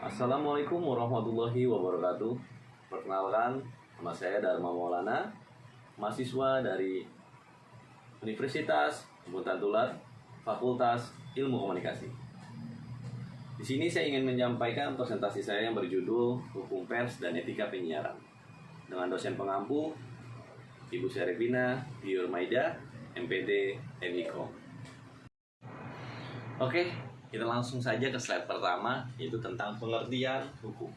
Assalamualaikum warahmatullahi wabarakatuh. Perkenalkan, nama saya Dharma Maulana, mahasiswa dari Universitas Jemputan Tular, Fakultas Ilmu Komunikasi. Di sini saya ingin menyampaikan presentasi saya yang berjudul Hukum Pers dan Etika Penyiaran dengan dosen pengampu Ibu Syarifina Diur Maida, MPD MIKOM. Oke, kita langsung saja ke slide pertama, yaitu tentang pengertian hukum.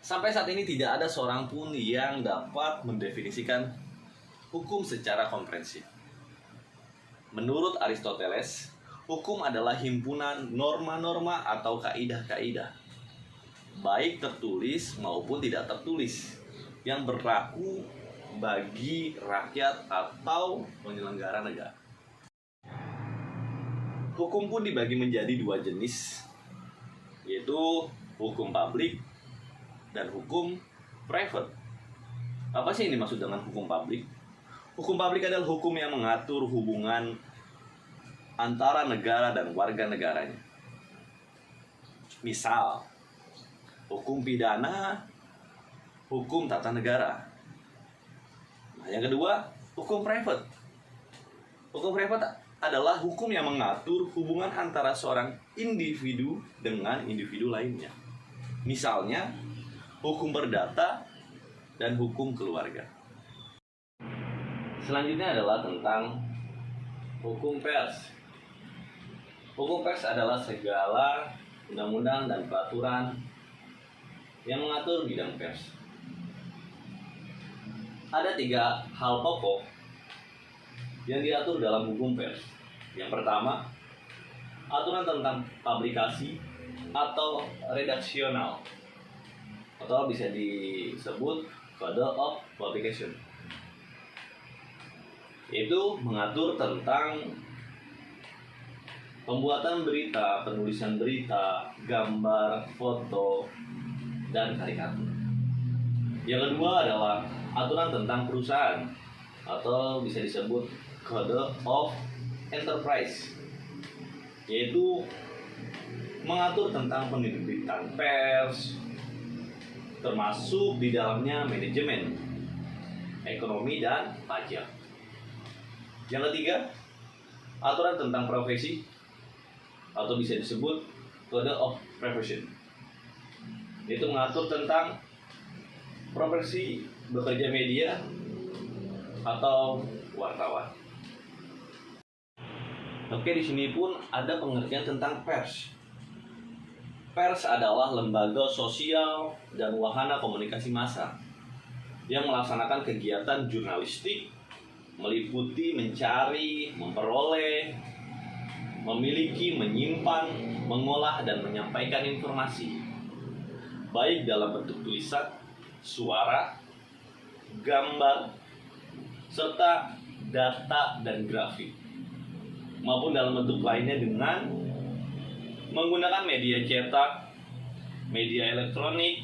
Sampai saat ini tidak ada seorang pun yang dapat mendefinisikan hukum secara komprehensif. Menurut Aristoteles, hukum adalah himpunan norma-norma atau kaidah-kaidah, baik tertulis maupun tidak tertulis, yang berlaku bagi rakyat atau penyelenggara negara. Hukum pun dibagi menjadi dua jenis, yaitu hukum publik dan hukum private. Apa sih yang dimaksud dengan hukum publik? Hukum publik adalah hukum yang mengatur hubungan antara negara dan warga negaranya. Misal, hukum pidana, hukum tata negara. Nah, yang kedua, hukum private. Hukum private adalah hukum yang mengatur hubungan antara seorang individu dengan individu lainnya. Misalnya, hukum perdata dan hukum keluarga. Selanjutnya adalah tentang hukum pers. Hukum pers adalah segala undang-undang dan peraturan yang mengatur bidang pers. Ada 3 hal pokok yang diatur dalam hukum pers. Yang pertama, aturan tentang publikasi atau redaksional, atau bisa disebut Code of Publication. Itu mengatur tentang pembuatan berita, penulisan berita, gambar, foto, dan karikatur. Yang kedua adalah aturan tentang perusahaan, atau bisa disebut Code of Enterprise, yaitu mengatur tentang penerbitan pers, termasuk di dalamnya manajemen, ekonomi, dan pajak. Yang ketiga, aturan tentang profesi, atau bisa disebut Code of Profession, yaitu mengatur tentang profesi bekerja media atau wartawan. Oke, di sini pun ada pengertian tentang pers. Pers adalah lembaga sosial dan wahana komunikasi massa yang melaksanakan kegiatan jurnalistik meliputi mencari, memperoleh, memiliki, menyimpan, mengolah, dan menyampaikan informasi, baik dalam bentuk tulisan, suara, gambar, serta data dan grafik, maupun dalam bentuk lainnya dengan menggunakan media cetak, media elektronik,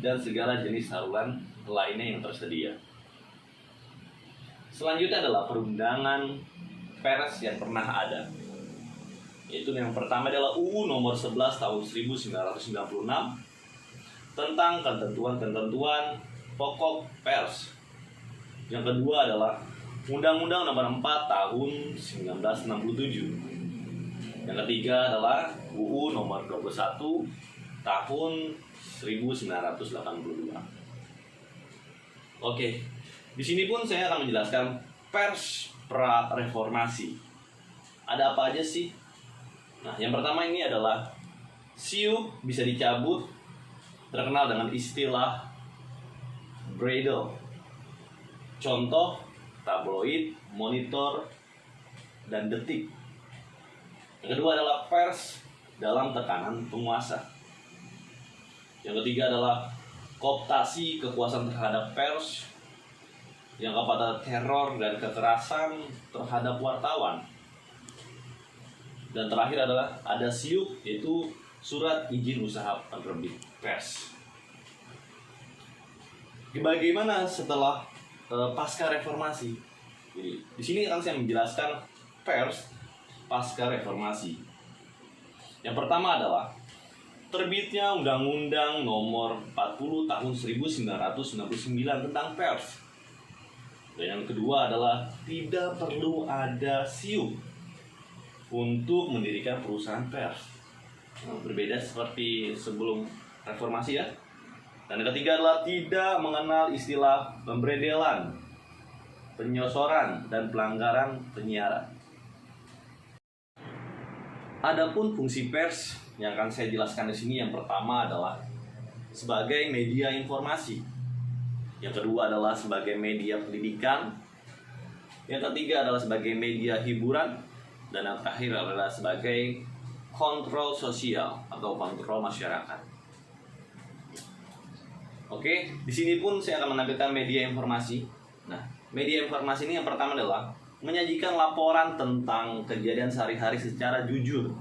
dan segala jenis saluran lainnya yang tersedia. Selanjutnya adalah perundangan pers yang pernah ada. Yaitu yang pertama adalah UU nomor 11 tahun 1996 tentang ketentuan-ketentuan pokok pers. Yang kedua adalah Undang-Undang nomor 4 tahun 1967. Yang ketiga adalah UU nomor 21 tahun 1982. Oke, di sini pun saya akan menjelaskan pers pra-reformasi. Ada apa aja sih? Nah, yang pertama ini adalah siu bisa dicabut, terkenal dengan istilah bridle. Contoh, tabloid, monitor, dan detik. Yang kedua adalah pers dalam tekanan penguasa. Yang ketiga adalah kooptasi kekuasaan terhadap pers. Yang keempat adalah teror dan kekerasan terhadap wartawan. Dan terakhir adalah ada SIUP, yaitu surat izin usaha penerbit pers. Bagaimana setelah pasca reformasi? Jadi, di sini akan saya menjelaskan pers pasca reformasi. Yang pertama adalah terbitnya Undang-Undang Nomor 40 Tahun 1999 tentang pers. Dan yang kedua adalah tidak perlu ada SIUP untuk mendirikan perusahaan pers. Berbeda seperti sebelum reformasi ya. Dan yang ketiga adalah tidak mengenal istilah pemberedelan, penyosoran, dan pelanggaran penyiaran. Adapun fungsi pers yang akan saya jelaskan di sini, yang pertama adalah sebagai media informasi, yang kedua adalah sebagai media pendidikan, yang ketiga adalah sebagai media hiburan, dan yang terakhir adalah sebagai kontrol sosial atau kontrol masyarakat. Oke, di sini pun saya akan menampilkan media informasi. Nah, media informasi ini yang pertama adalah menyajikan laporan tentang kejadian sehari-hari secara jujur,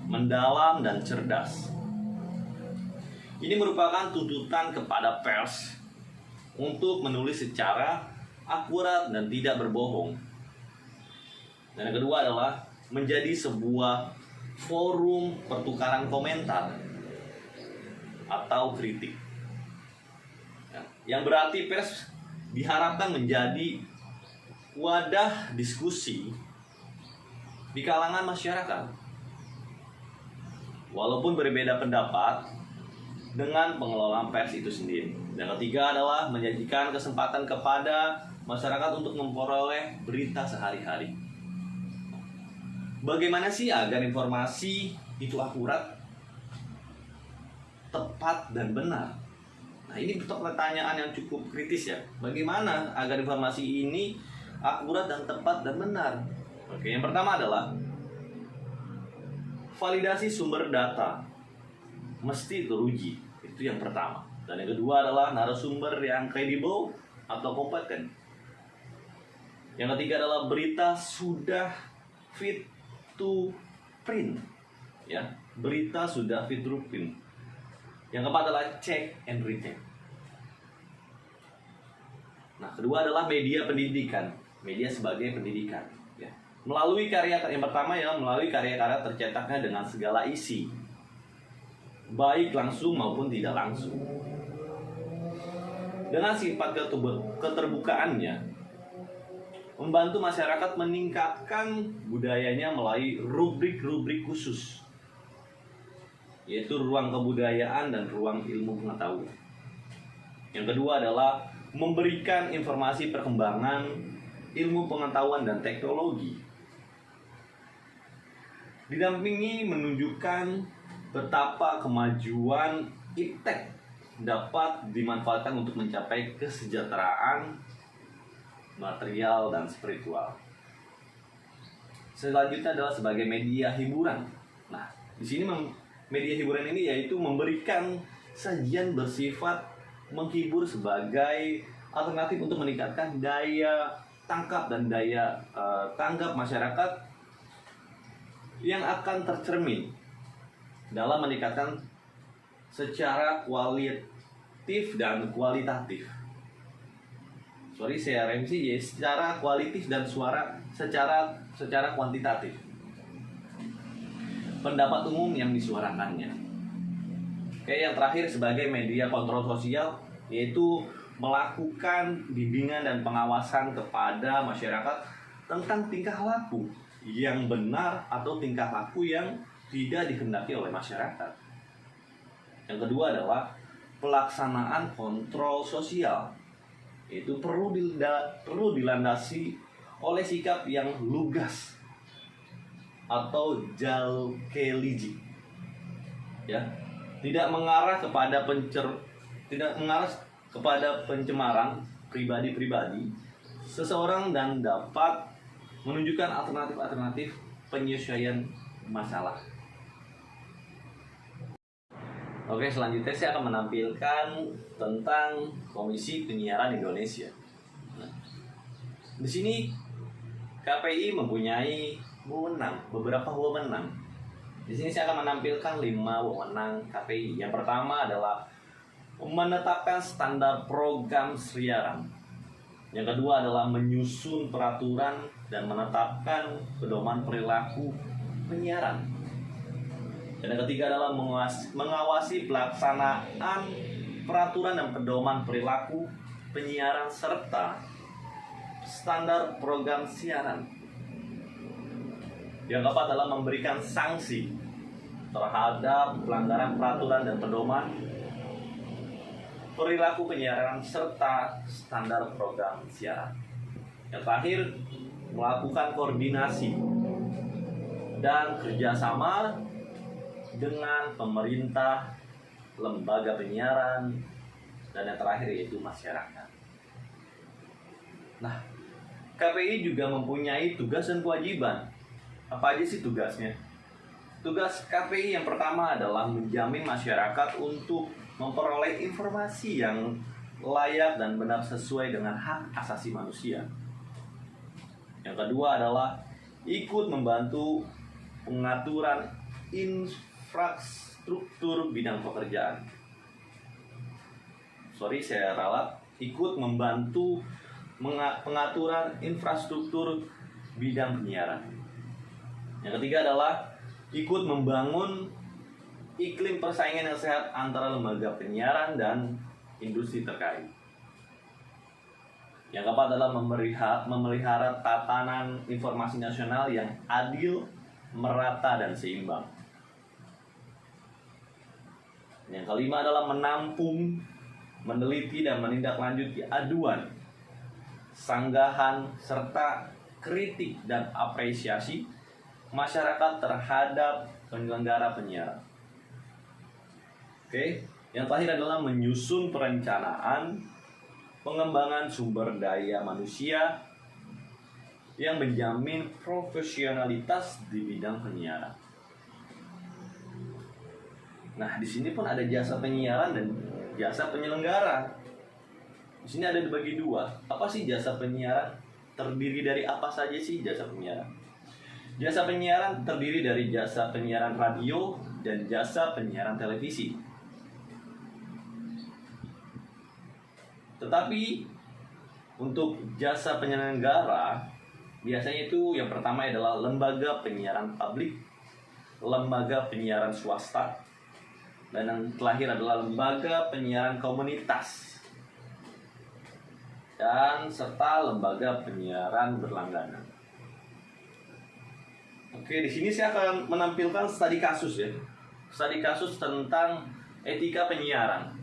mendalam, dan cerdas. Ini merupakan tuntutan kepada pers untuk menulis secara akurat dan tidak berbohong. Dan yang kedua adalah menjadi sebuah forum pertukaran komentar atau kritik. Yang berarti pers diharapkan menjadi wadah diskusi di kalangan masyarakat. Walaupun berbeda pendapat dengan pengelolaan pers itu sendiri. Dan ketiga adalah menyajikan kesempatan kepada masyarakat untuk memperoleh berita sehari-hari. Bagaimana sih agar informasi itu akurat, tepat, dan benar? Nah, ini pertanyaan yang cukup kritis ya. Bagaimana agar informasi ini akurat dan tepat dan benar? Oke, yang pertama adalah validasi sumber data mesti teruji. Itu yang pertama. Dan yang kedua adalah narasumber yang kredibel atau kompeten. Yang ketiga adalah berita sudah fit to print. Ya, berita sudah fit to print. Yang keempat adalah check and recheck. Nah, kedua adalah media pendidikan. Media sebagai pendidikan. Ya. Melalui karya, yang pertama ya, melalui karya-karya tercetaknya dengan segala isi, baik langsung maupun tidak langsung. Dengan sifat keterbukaannya, membantu masyarakat meningkatkan budayanya melalui rubrik-rubrik khusus, yaitu ruang kebudayaan dan ruang ilmu pengetahuan. Yang kedua adalah memberikan informasi perkembangan ilmu pengetahuan dan teknologi. Didampingi menunjukkan betapa kemajuan iptek dapat dimanfaatkan untuk mencapai kesejahteraan material dan spiritual. Selanjutnya adalah sebagai media hiburan. Nah, di sini media hiburan ini yaitu memberikan sajian bersifat menghibur sebagai alternatif untuk meningkatkan daya tangkap dan daya tanggap masyarakat yang akan tercermin dalam meningkatkan secara kualitatif dan kualitatif. Saya remsi ya, secara kualitatif dan secara kuantitatif. Pendapat umum yang disuarakannya. Oke, yang terakhir sebagai media kontrol sosial, yaitu melakukan bimbingan dan pengawasan kepada masyarakat tentang tingkah laku yang benar atau tingkah laku yang tidak dikehendaki oleh masyarakat. Yang kedua adalah pelaksanaan kontrol sosial, itu perlu dilandasi oleh sikap yang lugas atau jalkeliji, ya, tidak mengarah kepada pencemaran pribadi seseorang dan dapat menunjukkan alternatif penyelesaian masalah. Oke, selanjutnya saya akan menampilkan tentang Komisi Penyiaran Indonesia. Nah, di sini KPI mempunyai beberapa wewenang. Di sini saya akan menampilkan 5 wewenang KPI. Yang pertama adalah menetapkan standar program siaran. Yang kedua adalah menyusun peraturan dan menetapkan pedoman perilaku penyiaran. Dan yang ketiga adalah mengawasi pelaksanaan peraturan dan pedoman perilaku penyiaran serta standar program siaran. Yang keempat adalah memberikan sanksi terhadap pelanggaran peraturan dan pedoman perilaku penyiaran serta standar program siaran. Yang terakhir, melakukan koordinasi dan kerjasama dengan pemerintah, lembaga penyiaran, dan yang terakhir yaitu masyarakat. Nah, KPI juga mempunyai tugas dan kewajiban. Apa aja sih tugasnya? Tugas KPI yang pertama adalah menjamin masyarakat untuk memperoleh informasi yang layak dan benar sesuai dengan hak asasi manusia. Yang kedua adalah ikut membantu pengaturan infrastruktur bidang pekerjaan. Saya ralat. Ikut membantu pengaturan infrastruktur bidang penyiaran. Yang ketiga adalah ikut membangun iklim persaingan yang sehat antara lembaga penyiaran dan industri terkait. Yang keempat adalah memelihara tatanan informasi nasional yang adil, merata, dan seimbang. Yang kelima adalah menampung, meneliti, dan menindaklanjuti aduan, sanggahan, serta kritik dan apresiasi masyarakat terhadap penyelenggara penyiaran. Yang terakhir adalah menyusun perencanaan pengembangan sumber daya manusia yang menjamin profesionalitas di bidang penyiaran. Nah, di sini pun ada jasa penyiaran dan jasa penyelenggara. Di sini ada dibagi dua. Apa sih jasa penyiaran? Terdiri dari apa saja sih jasa penyiaran? Jasa penyiaran terdiri dari jasa penyiaran radio dan jasa penyiaran televisi. Tetapi untuk jasa penyelenggara biasanya itu yang pertama adalah lembaga penyiaran publik, lembaga penyiaran swasta, dan yang terakhir adalah lembaga penyiaran komunitas, dan serta lembaga penyiaran berlangganan. Di sini saya akan menampilkan studi kasus ya. Studi kasus tentang etika penyiaran.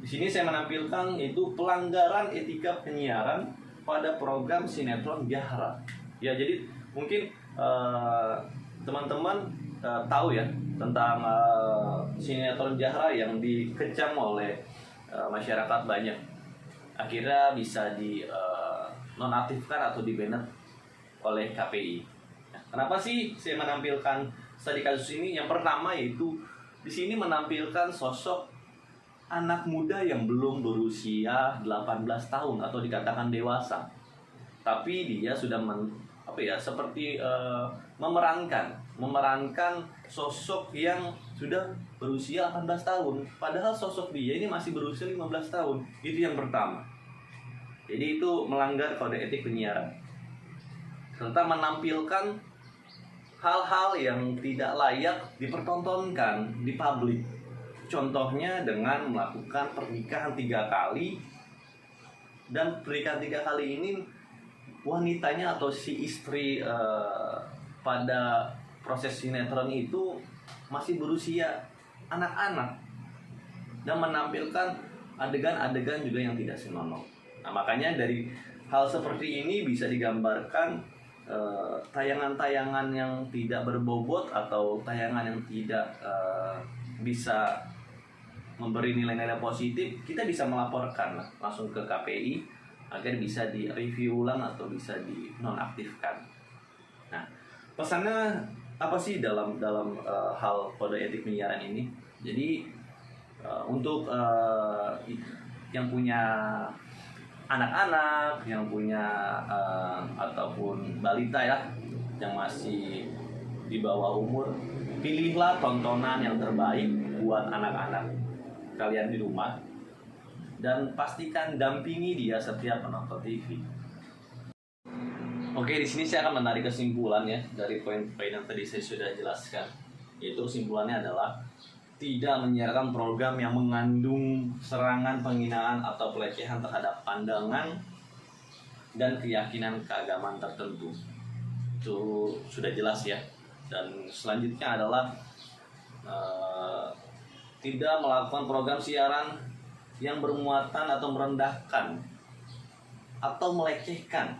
Di sini saya menampilkan itu pelanggaran etika penyiaran pada program sinetron Jahra. Ya, jadi mungkin teman-teman tahu ya tentang sinetron Jahra yang dikecam oleh masyarakat banyak. Akhirnya bisa di nonaktifkan atau di-banned oleh KPI. Nah, kenapa sih saya menampilkan studi kasus ini? Yang pertama yaitu di sini menampilkan sosok anak muda yang belum berusia 18 tahun atau dikatakan dewasa. Tapi dia sudah memerankan sosok yang sudah berusia 18 tahun. Padahal sosok dia ini masih berusia 15 tahun. Itu yang pertama. Jadi itu melanggar kode etik penyiaran. Serta menampilkan hal-hal yang tidak layak dipertontonkan di publik. Contohnya dengan melakukan pernikahan 3 kali, dan pernikahan 3 kali ini wanitanya atau si istri pada proses sinetron itu masih berusia anak-anak, dan menampilkan adegan-adegan juga yang tidak senonoh. Nah, makanya dari hal seperti ini bisa digambarkan tayangan-tayangan yang tidak berbobot atau tayangan yang tidak bisa memberi nilai-nilai positif, kita bisa melaporkan langsung ke KPI agar bisa di-review ulang atau bisa di-nonaktifkan. Nah, pesannya apa sih dalam hal kode etik penyiaran ini? Jadi untuk yang punya anak-anak, yang punya ataupun balita ya, yang masih di bawah umur, pilihlah tontonan yang terbaik buat anak-anak kalian di rumah, dan pastikan dampingi dia setiap menonton TV. Di sini saya akan menarik kesimpulan ya dari poin-poin yang tadi saya sudah jelaskan. yaitu kesimpulannya adalah tidak menyiarkan program yang mengandung serangan, penghinaan, atau pelecehan terhadap pandangan dan keyakinan keagamaan tertentu. Itu sudah jelas ya. Dan selanjutnya adalah tidak melakukan program siaran yang bermuatan atau merendahkan atau melecehkan,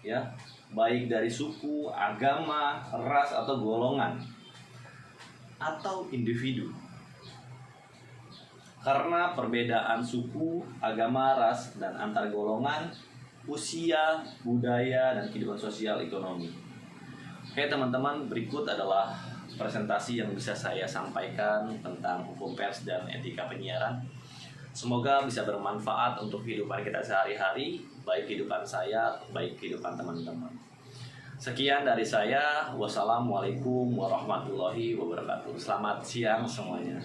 ya, baik dari suku, agama, ras atau golongan atau individu. Karena perbedaan suku, agama, ras, dan antar golongan, usia, budaya, dan kehidupan sosial ekonomi. Oke teman-teman, berikut adalah presentasi yang bisa saya sampaikan tentang hukum pers dan etika penyiaran. Semoga bisa bermanfaat untuk kehidupan kita sehari-hari, baik kehidupan saya, baik kehidupan teman-teman. Sekian dari saya. Wassalamualaikum warahmatullahi wabarakatuh. Selamat siang semuanya.